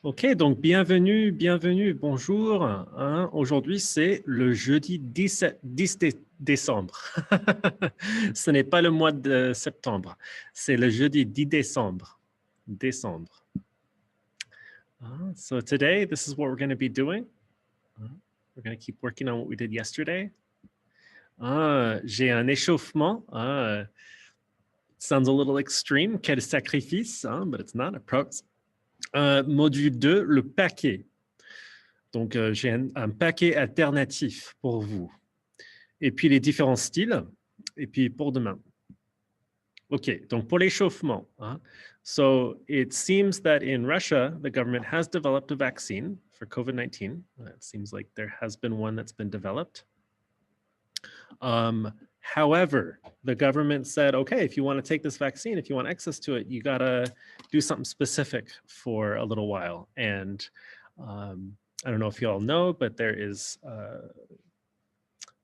Ok, donc bienvenue, bonjour. Hein. Aujourd'hui, c'est le jeudi 10 décembre. Ce n'est pas le mois de septembre, c'est le jeudi 10 décembre. So today, this is what we're going to be doing. We're going to keep working on what we did yesterday. J'ai un échauffement. Sounds a little extreme, quel sacrifice, but it's not, I promise. Module 2, le paquet. Donc, j'ai un paquet alternatif pour vous. Et puis, les différents styles. Et puis, pour demain. OK, donc pour l'échauffement. So, it seems that in Russia, the government has developed a vaccine for COVID-19. It seems like there has been one that's been developed. However, the government said, okay, if you want to take this vaccine, if you want access to it, you got to do something specific for a little while. And I don't know if you all know, but there is,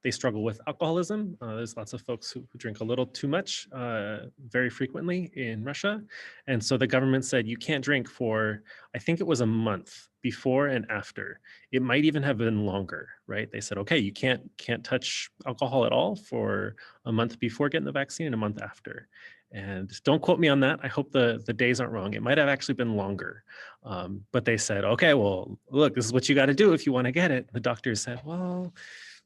they struggle with alcoholism. There's lots of folks who drink a little too much very frequently in Russia. And so the government said, you can't drink for, I think it was a month before and after. It might even have been longer, right? They said, okay, you can't touch alcohol at all for a month before getting the vaccine and a month after. And don't quote me on that. I hope the days aren't wrong. It might have actually been longer. But they said, okay, well, look, this is what you got to do if you want to get it. The doctors said, well,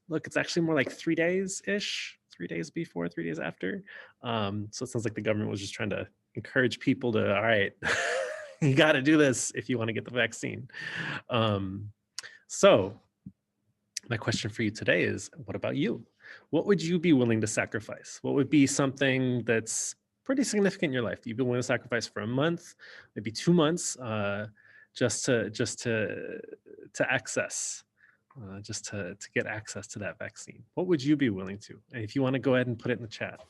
look, it's actually more like 3 days-ish, 3 days before, 3 days after. So it sounds like the government was just trying to encourage people to, all right, you got to do this if you want to get the vaccine. So my question for you today is, what about you? What would you be willing to sacrifice? What would be something that's pretty significant in your life? You've been willing to sacrifice for a month, maybe 2 months, just to access, just to get access to that vaccine. What would you be willing to? And if you want to go ahead and put it in the chat.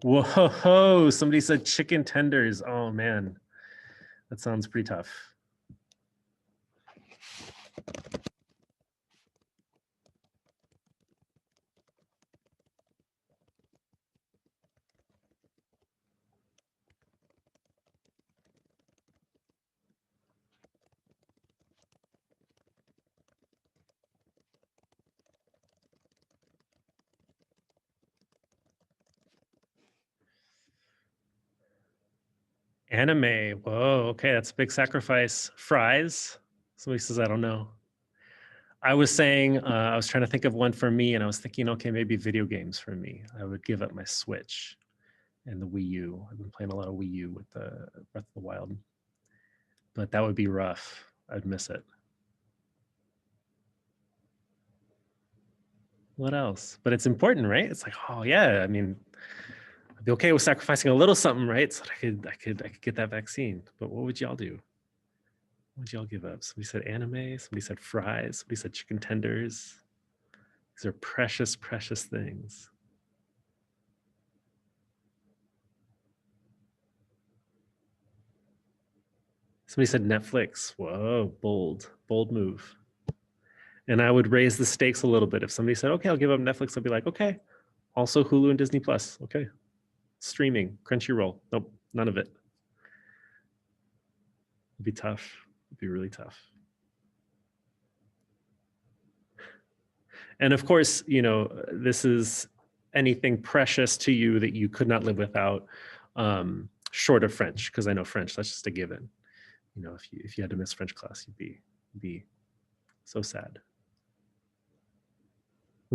Whoa, somebody said chicken tenders. Oh man, that sounds pretty tough. Anime, whoa, okay, that's a big sacrifice. Fries, somebody says, I don't know. I was saying, I was trying to think of one for me, and I was thinking, okay, maybe video games for me. I would give up my Switch and the Wii U. I've been playing a lot of Wii U with the Breath of the Wild, but that would be rough. I'd miss it. What else? But it's important, right? It's like, oh yeah, I mean, I'd be okay with sacrificing a little something, right? So that I could get that vaccine. But what would y'all do? What would y'all give up? Somebody said anime, somebody said fries, somebody said chicken tenders. These are precious, precious things. Somebody said Netflix. Whoa, bold move. And I would raise the stakes a little bit. If somebody said, okay, I'll give up Netflix, I'll be like, okay, also Hulu and Disney Plus. Okay. Streaming, Crunchyroll. Nope, none of it. It'd be tough. It'd be really tough. And of course, you know, this is anything precious to you that you could not live without, short of French, because I know French, that's just a given. You know, if you had to miss French class, you'd be so sad.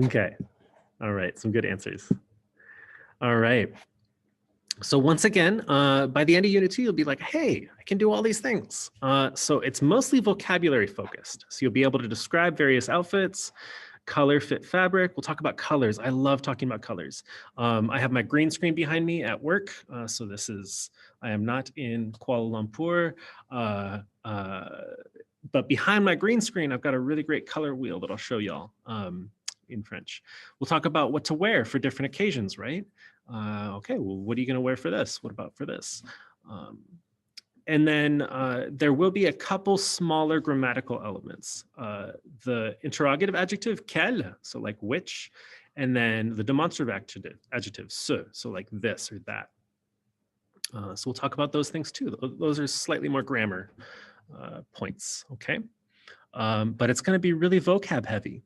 Okay. All right, some good answers. All right. So once again, by the end of Unit 2, you'll be like, hey, I can do all these things. So it's mostly vocabulary focused. So you'll be able to describe various outfits, color, fit, fabric. We'll talk about colors. I love talking about colors. I have my green screen behind me at work. So this is, I am not in Kuala Lumpur. But behind my green screen, I've got a really great color wheel that I'll show y'all in French. We'll talk about what to wear for different occasions, right? Okay, well, what are you gonna wear for this? What about for this? And then there will be a couple smaller grammatical elements. The interrogative adjective, quel, so like which, and then the demonstrative adjective, ce, so like this or that. So we'll talk about those things too. Those are slightly more grammar points, okay? But it's gonna be really vocab heavy.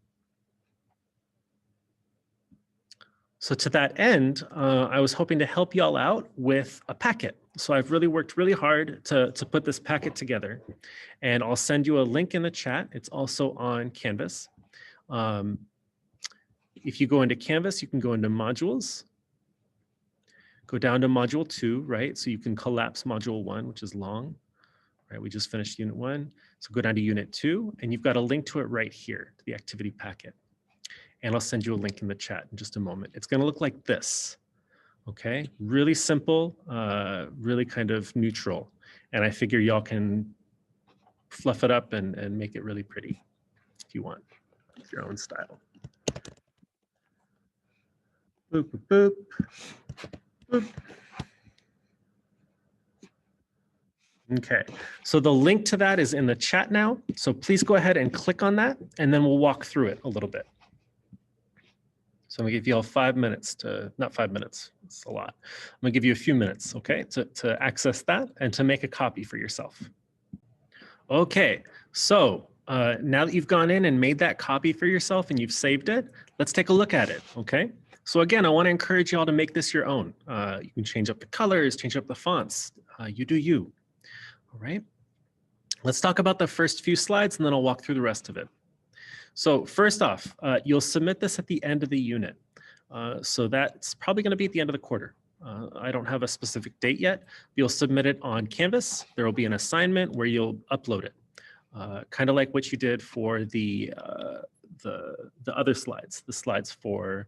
So to that end, I was hoping to help y'all out with a packet. So I've really worked really hard to put this packet together, and I'll send you a link in the chat. It's also on Canvas. If you go into Canvas, you can go into modules, go down to module 2, right? So you can collapse module 1, which is long, right? We just finished unit 1. So go down to unit 2, and you've got a link to it right here, to the activity packet. And I'll send you a link in the chat in just a moment. It's gonna look like this, okay? Really simple, really kind of neutral. And I figure y'all can fluff it up and make it really pretty if you want, with your own style. Boop, boop, boop, boop. Okay, so the link to that is in the chat now. So please go ahead and click on that, and then we'll walk through it a little bit. So I'm gonna give you all 5 minutes to, not 5 minutes, it's a lot. I'm gonna give you a few minutes, okay, to access that and to make a copy for yourself. Okay, so now that you've gone in and made that copy for yourself and you've saved it, let's take a look at it, okay? So again, I wanna encourage y'all to make this your own. You can change up the colors, change up the fonts, you do you, all right? Let's talk about the first few slides and then I'll walk through the rest of it. So first off, you'll submit this at the end of the unit. So that's probably gonna be at the end of the quarter. I don't have a specific date yet. You'll submit it on Canvas. There will be an assignment where you'll upload it. Kind of like what you did for the other slides, the slides for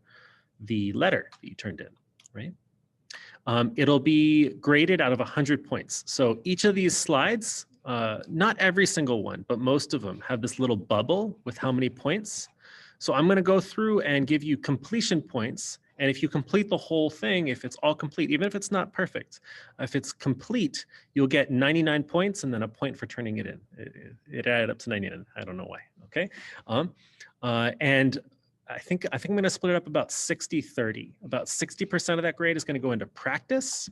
the letter that you turned in, right? It'll be graded out of 100 points. So each of these slides, not every single one, but most of them have this little bubble with how many points. So I'm gonna go through and give you completion points. And if you complete the whole thing, if it's all complete, even if it's not perfect, if it's complete, you'll get 99 points and then a point for turning it in. It added up to 99, I don't know why, okay? And I think I'm gonna split it up about 60-30. About 60% of that grade is gonna go into practice.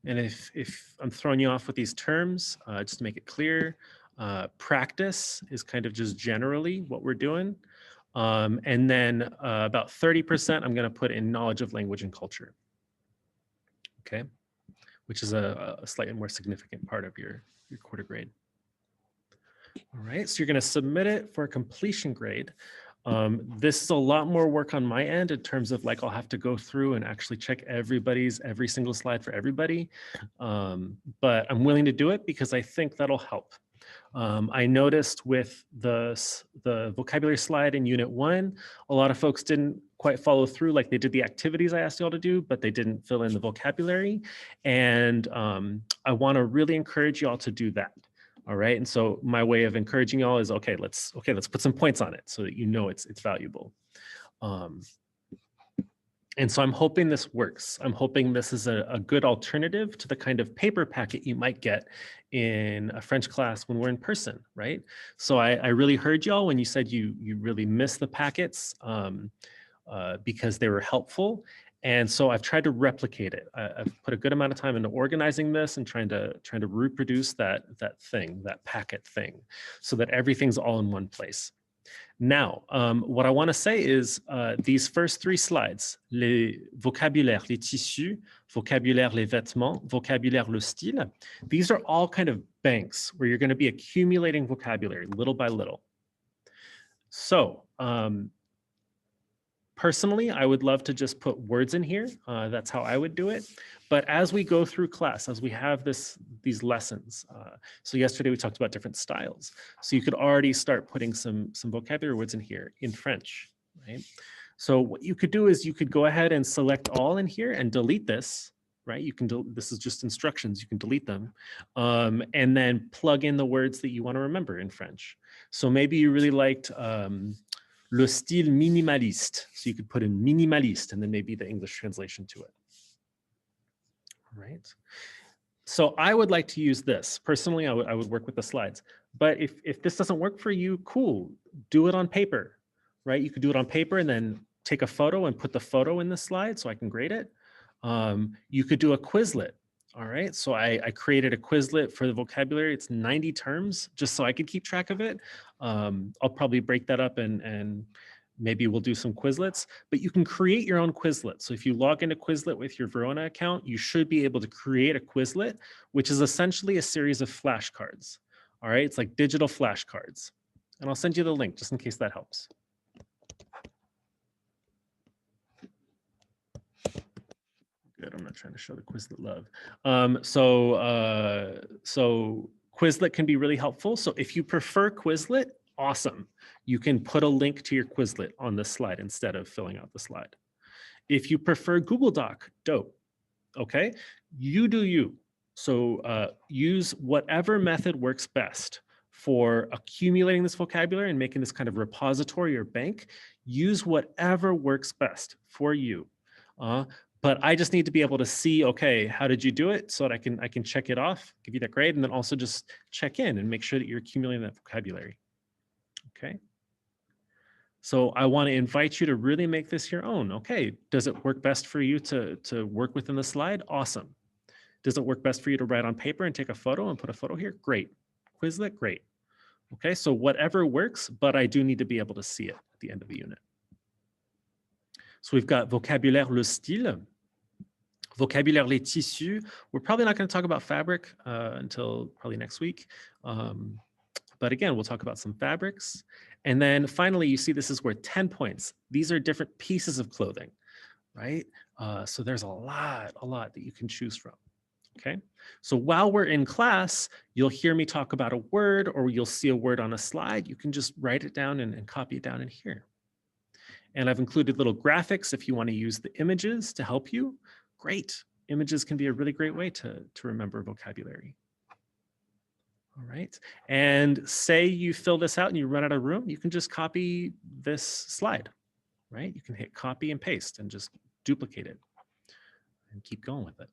And if I'm throwing you off with these terms, just to make it clear, practice is kind of just generally what we're doing. And then about 30% I'm gonna put in knowledge of language and culture, okay? Which is a slightly more significant part of your quarter grade. All right, so you're gonna submit it for a completion grade. This is a lot more work on my end in terms of like, I'll have to go through and actually check every single slide for everybody. But I'm willing to do it because I think that'll help. I noticed with the vocabulary slide in unit 1, a lot of folks didn't quite follow through, like they did the activities I asked y'all to do, but they didn't fill in the vocabulary. And I wanna really encourage y'all to do that. All right, and so my way of encouraging y'all is, okay, let's put some points on it so that you know it's valuable. And so I'm hoping this works. I'm hoping this is a good alternative to the kind of paper packet you might get in a French class when we're in person, right? So I really heard y'all when you said you really miss the packets because they were helpful. And so I've tried to replicate it. I've put a good amount of time into organizing this and trying to reproduce that packet thing, so that everything's all in one place. Now, what I want to say is these first 3 slides, les vocabulaire, les tissus, vocabulaire, les vêtements, vocabulaire, le style, these are all kind of banks where you're going to be accumulating vocabulary little by little. So, personally, I would love to just put words in here. That's how I would do it. But as we go through class, as we have these lessons, so yesterday we talked about different styles. So you could already start putting some vocabulary words in here in French, right? So what you could do is you could go ahead and select all in here and delete this, right? You can, this is just instructions, you can delete them, and then plug in the words that you want to remember in French. So maybe you really liked, le style minimaliste. So you could put in minimaliste and then maybe the English translation to it. All right. So I would like to use this. Personally, I would work with the slides. But if this doesn't work for you, cool. Do it on paper, right? You could do it on paper and then take a photo and put the photo in the slide so I can grade it. You could do a Quizlet. All right, so I created a Quizlet for the vocabulary. It's 90 terms, just so I could keep track of it. I'll probably break that up and maybe we'll do some Quizlets, but you can create your own Quizlet. So if you log into Quizlet with your Verona account, you should be able to create a Quizlet, which is essentially a series of flashcards. All right, it's like digital flashcards. And I'll send you the link just in case that helps. Good, I'm not trying to show the Quizlet love. So Quizlet can be really helpful. So if you prefer Quizlet, awesome. You can put a link to your Quizlet on this slide instead of filling out the slide. If you prefer Google Doc, dope. Okay, you do you. So use whatever method works best for accumulating this vocabulary and making this kind of repository or bank. Use whatever works best for you. But I just need to be able to see, okay, how did you do it? So that I can check it off, give you that grade, and then also just check in and make sure that you're accumulating that vocabulary. Okay. So I want to invite you to really make this your own. Okay, does it work best for you to work within the slide? Awesome. Does it work best for you to write on paper and take a photo and put a photo here? Great. Quizlet, great. Okay, so whatever works, but I do need to be able to see it at the end of the unit. So we've got vocabulaire le style, vocabulaire les tissus. We're probably not going to talk about fabric until probably next week. But again, we'll talk about some fabrics. And then finally, you see this is where 10 points. These are different pieces of clothing, right? So there's a lot that you can choose from, okay? So while we're in class, you'll hear me talk about a word or you'll see a word on a slide. You can just write it down and copy it down in here. And I've included little graphics if you want to use the images to help you. Great. Images can be a really great way to remember vocabulary. All right, and say you fill this out and you run out of room, you can just copy this slide, right? You can hit copy and paste and just duplicate it and keep going with it.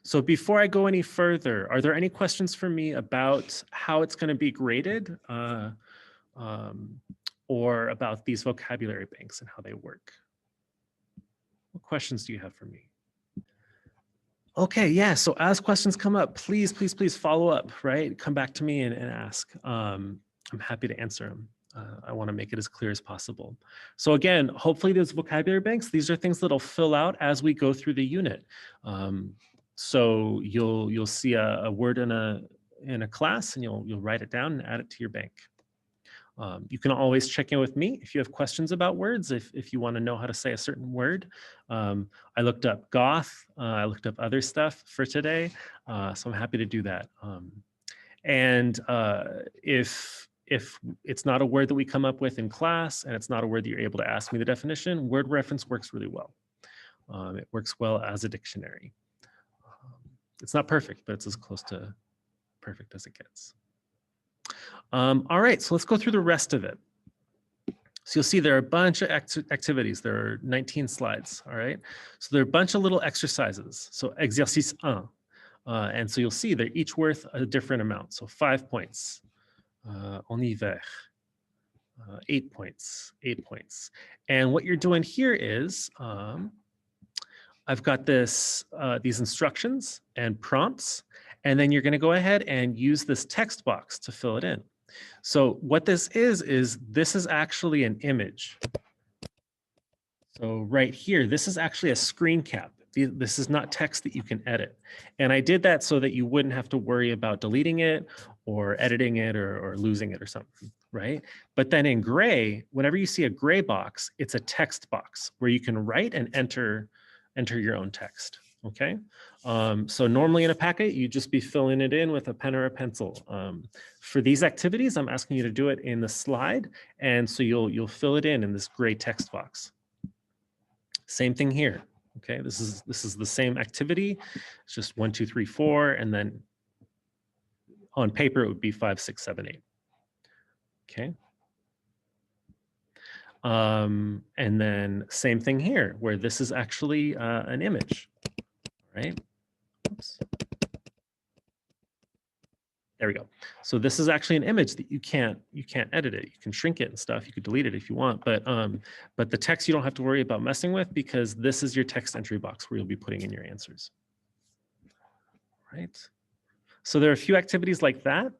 So before I go any further, are there any questions for me about how it's going to be graded or about these vocabulary banks and how they work? What questions do you have for me? Okay, yeah, so as questions come up, please follow up, right? Come back to me and ask. I'm happy to answer them. I wanna make it as clear as possible. So again, hopefully those vocabulary banks, these are things that'll fill out as we go through the unit. So you'll see a word in a class and you'll write it down and add it to your bank. You can always check in with me if you have questions about words, if you want to know how to say a certain word. I looked up goth, I looked up other stuff for today, so I'm happy to do that. And if it's not a word that we come up with in class and it's not a word that you're able to ask me the definition, word reference works really well. It works well as a dictionary. It's not perfect, but it's as close to perfect as it gets. All right, so let's go through the rest of it. So you'll see there are a bunch of activities. There are 19 slides, all right? So there are a bunch of little exercises. So exercice 1. And so you'll see they're each worth a different amount. So 5 points, en hiver, 8 points, 8 points. And what you're doing here is, I've got these instructions and prompts, and then you're gonna go ahead and use this text box to fill it in. So what this is this is actually an image. So right here, this is actually a screen cap. This is not text that you can edit. And I did that so that you wouldn't have to worry about deleting it or editing it or losing it or something, right? But then in gray, whenever you see a gray box, it's a text box where you can write and enter your own text, okay? So normally in a packet, you'd just be filling it in with a pen or a pencil. For these activities, I'm asking you to do it in the slide, and so you'll fill it in this gray text box. Same thing here, okay? This is the same activity. It's just 1, 2, 3, 4, and then on paper, it would be 5, 6, 7, 8, okay? And then same thing here, where this is actually an image, right? Oops. There we go. So this is actually an image that you can't edit it. You can shrink it and stuff. You could delete it if you want, but the text you don't have to worry about messing with because this is your text entry box where you'll be putting in your answers. Right. So there are a few activities like that.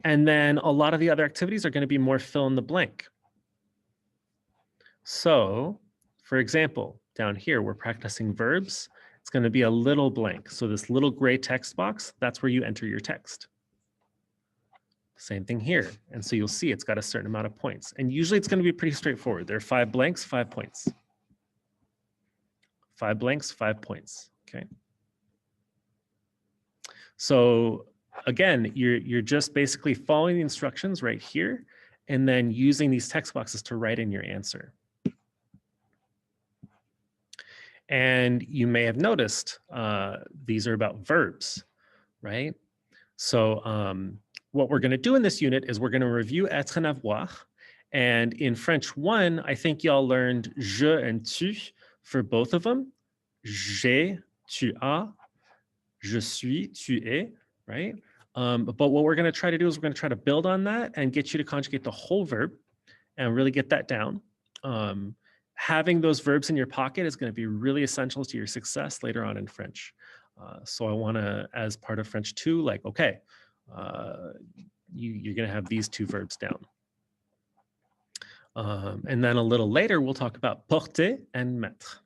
And then a lot of the other activities are going to be more fill in the blank. So for example, down here, we're practicing verbs. It's going to be a little blank. So this little gray text box, that's where you enter your text. Same thing here. And so you'll see it's got a certain amount of points. And usually it's going to be pretty straightforward. There are 5 blanks, 5 points. 5 blanks, 5 points. Okay. So again, you're just basically following the instructions right here and then using these text boxes to write in your answer. And you may have noticed these are about verbs, right? So what we're going to do in this unit is we're going to review être and avoir. And in French 1, I think y'all learned je and tu for both of them. J'ai, tu as, je suis, tu es, right? But what we're going to try to do is we're going to try to build on that and get you to conjugate the whole verb and really get that down. Having those verbs in your pocket is going to be really essential to your success later on in French. So I want to, as part of French 2, like, okay, you're going to have these 2 verbs down. And then a little later, we'll talk about porter and mettre.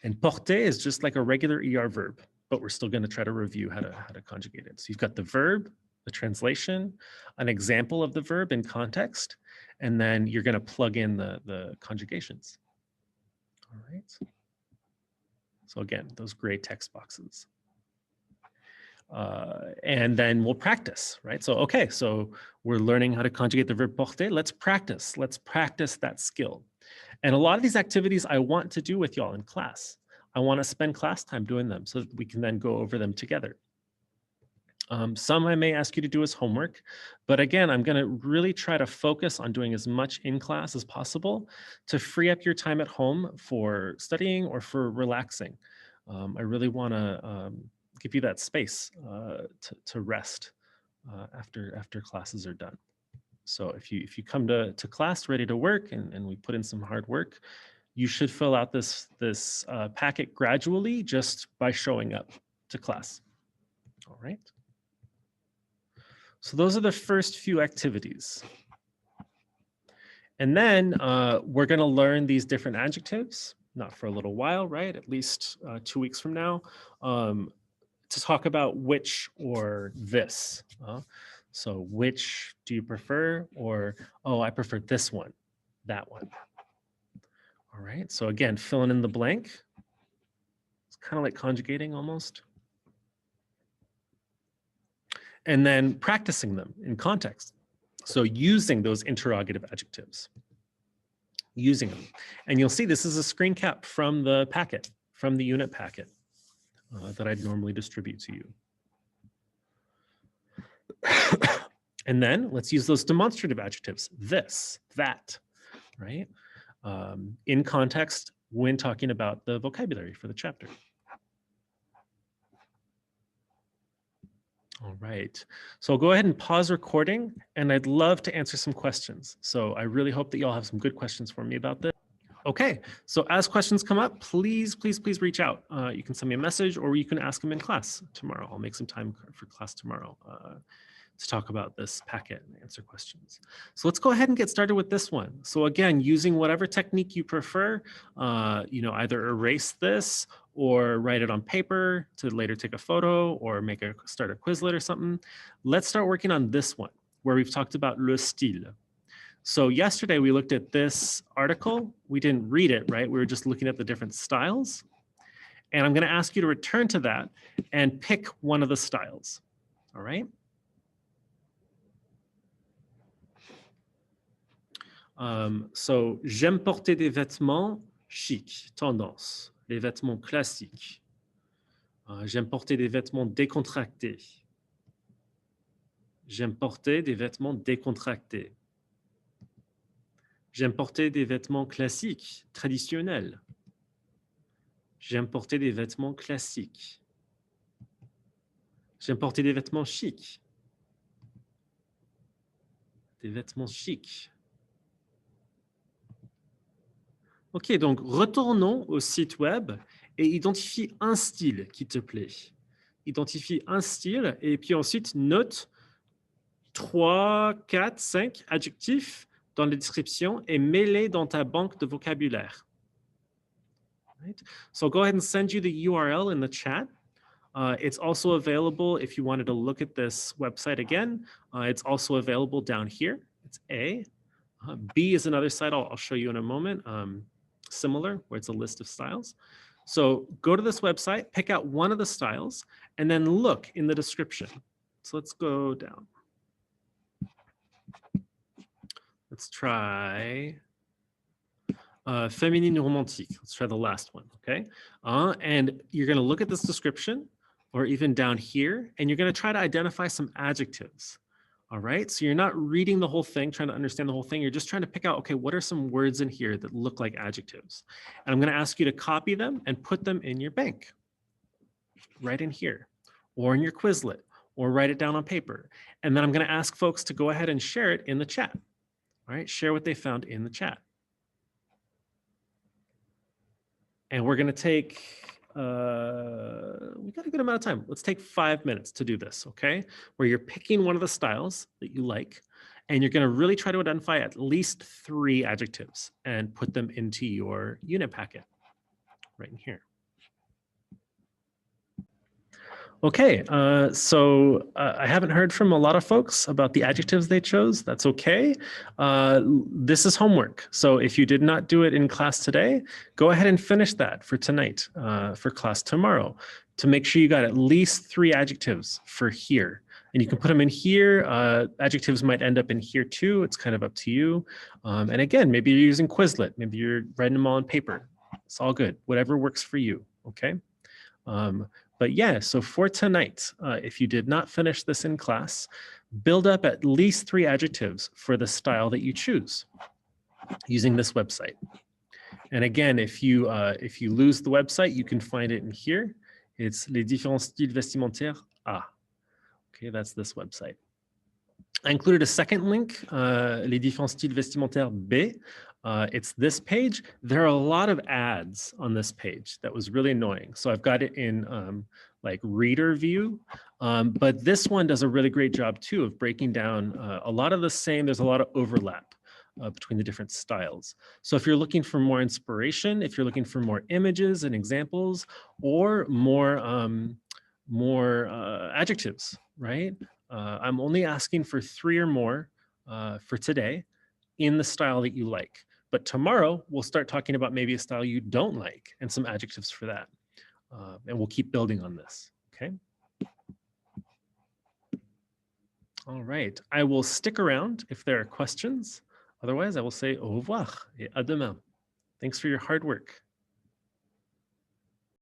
And porter is just like a regular ER verb, but we're still going to try to review how to conjugate it. So you've got the verb, the translation, an example of the verb in context, and then you're going to plug in the conjugations. All right. So again, those gray text boxes. And then we'll practice, right? So, okay, so we're learning how to conjugate the verb porter. Let's practice that skill. And a lot of these activities I want to do with y'all in class. I want to spend class time doing them so that we can then go over them together. Some I may ask you to do as homework, but again, I'm going to really try to focus on doing as much in class as possible to free up your time at home for studying or for relaxing. I really want to give you that space to rest after classes are done. So if you come to class ready to work and we put in some hard work, you should fill out this packet gradually just by showing up to class. All right. So those are the first few activities. And then we're going to learn these different adjectives, not for a little while, right? At least 2 weeks from now, to talk about which or this. So which do you prefer? Or, oh, I prefer this one, that one. All right. So again, filling in the blank. It's kind of like conjugating almost. And then practicing them in context. So using those interrogative adjectives, using them. And you'll see this is a screen cap from the packet, from the unit packet that I'd normally distribute to you. And then let's use those demonstrative adjectives, this, that, right? In context when talking about the vocabulary for the chapter. All right, so I'll go ahead and pause recording and I'd love to answer some questions. So I really hope that y'all have some good questions for me about this. Okay, so as questions come up, please, please, please reach out. You can send me a message or you can ask them in class tomorrow. I'll make some time for class tomorrow to talk about this packet and answer questions. So let's go ahead and get started with this one. So again, using whatever technique you prefer, either erase this or write it on paper to later take a photo or start a Quizlet or something. Let's start working on this one where we've talked about le style. So yesterday we looked at this article. We didn't read it, right? We were just looking at the different styles. And I'm gonna ask you to return to that and pick one of the styles, all right? So, j'aime porter des vêtements chics, tendance, les vêtements classiques. J'aime porter des vêtements décontractés. J'aime porter des vêtements décontractés. J'aime porter des vêtements classiques, traditionnels. J'aime porter des vêtements classiques. J'aime porter des vêtements chics. Des vêtements chics. Ok, donc retournons au site web et identifie un style qui te plaît. Identifie un style et puis ensuite note 3, 4, 5 adjectifs dans la description et mets-les dans ta banque de vocabulaire. Right? So go ahead and send you the URL in the chat. It's also available if you wanted to look at this website again. It's also available down here. It's A. B is another site I'll show you in a moment, similar, where it's a list of styles. So go to this website, pick out one of the styles, and then look in the description. So let's go down. Let's try féminine romantique. Let's try the last one, okay? And you're gonna look at this description or even down here, and you're gonna try to identify some adjectives, all right? So you're not reading the whole thing, trying to understand the whole thing. You're just trying to pick out, okay, what are some words in here that look like adjectives? And I'm gonna ask you to copy them and put them in your bank, right in here, or in your Quizlet, or write it down on paper. And then I'm gonna ask folks to go ahead and share it in the chat, all right? Share what they found in the chat. And we're going to take, we got a good amount of time. Let's take 5 minutes to do this, okay? Where you're picking one of the styles that you like, and you're going to really try to identify at least 3 adjectives and put them into your unit packet right in here. Okay, so I haven't heard from a lot of folks about the adjectives they chose. That's okay. This is homework. So if you did not do it in class today, go ahead and finish that for tonight, for class tomorrow, to make sure you got at least 3 adjectives for here. And you can put them in here. Adjectives might end up in here too. It's kind of up to you. And again, maybe you're using Quizlet. Maybe you're writing them all on paper. It's all good. Whatever works for you, okay? But yeah, so for tonight, if you did not finish this in class, build up at least 3 adjectives for the style that you choose using this website. And again, if you lose the website, you can find it in here. It's Les Différents Styles Vestimentaires A. Okay, that's this website. I included a second link, Les Différents Styles Vestimentaires B. It's this page. There are a lot of ads on this page. That was really annoying. So I've got it in like reader view, but this one does a really great job too of breaking down a lot of the same. There's a lot of overlap between the different styles. So if you're looking for more inspiration, if you're looking for more images and examples, or more adjectives, right? I'm only asking for 3 or more for today in the style that you like. But tomorrow, we'll start talking about maybe a style you don't like and some adjectives for that. And we'll keep building on this, okay? All right, I will stick around if there are questions. Otherwise, I will say au revoir et à demain. Thanks for your hard work.